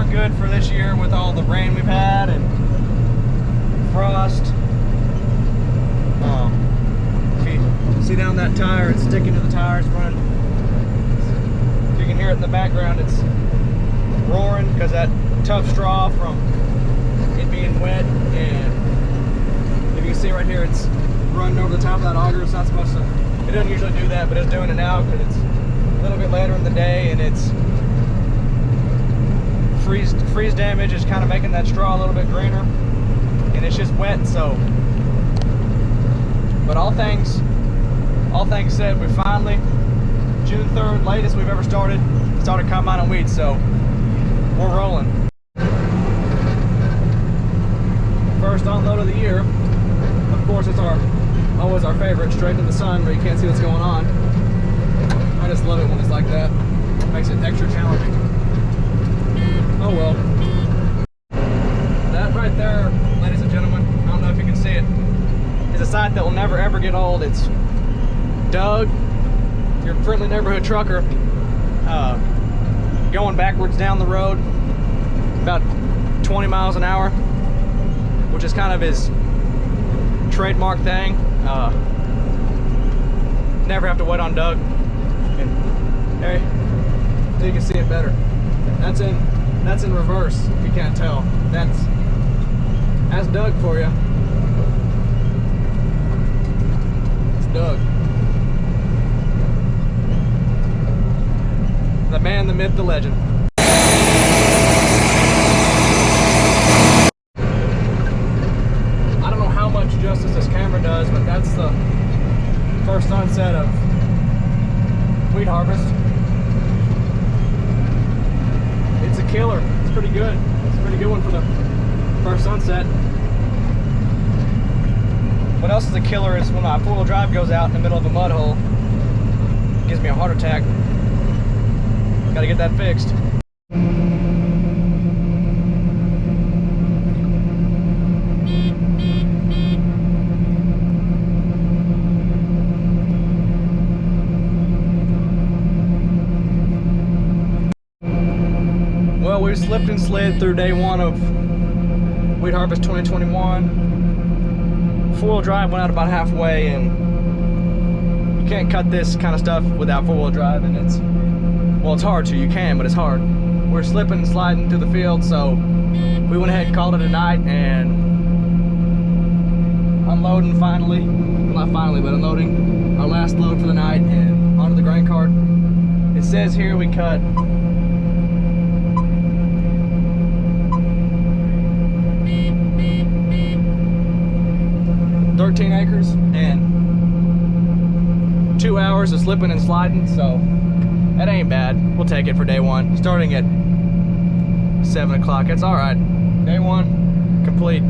aren't good for this year with all the rain we've had and frost. If you see down that tire, it's sticking to the tires running. If you can hear it in the background, it's roaring because that tough straw from it being wet. And if you can see right here, it's running over the top of that auger. It's not supposed to, it doesn't usually do that, but it's doing it now because it's a little bit later in the day and it's freeze damage is kind of making that straw a little bit greener, and it's just wet. So, but all things said, we finally, June 3rd, latest we've ever started combining weeds, so we're rolling. First onload of the year. Of course, it's always our favorite, straight to the sun where you can't see what's going on. I just love it when it's like that. It makes it extra challenging. Oh well. That right there, ladies and gentlemen, I don't know if you can see it, is a sight that will never ever get old. It's Doug, your friendly neighborhood trucker, going backwards down the road about 20 miles an hour, which is kind of his trademark thing. Never have to wait on Doug. And hey, so you can see it better. That's in reverse, if you can't tell. That's Doug for you. It's Doug. The man, the myth, the legend. I don't know how much justice this camera does, but that's the first sunset of wheat harvest. It's a killer. It's pretty good. It's a pretty good one for the first sunset. What else is a killer is when my four-wheel drive goes out in the middle of a mud hole. It gives me a heart attack. Gotta get that fixed. Well, we slipped and slid through day one of Wheat Harvest 2021. Four-wheel drive went out about halfway, and you can't cut this kind of stuff without four-wheel drive, and it's, well, it's hard to. You can, but it's hard. We're slipping and sliding through the field, so we went ahead and called it a night, and unloading finally, well, not finally, but unloading our last load for the night and onto the grain cart. It says here we cut 13 acres and 2 hours of slipping and sliding, so that ain't bad. We'll take it for day one. Starting at 7 o'clock, it's all right. Day one complete.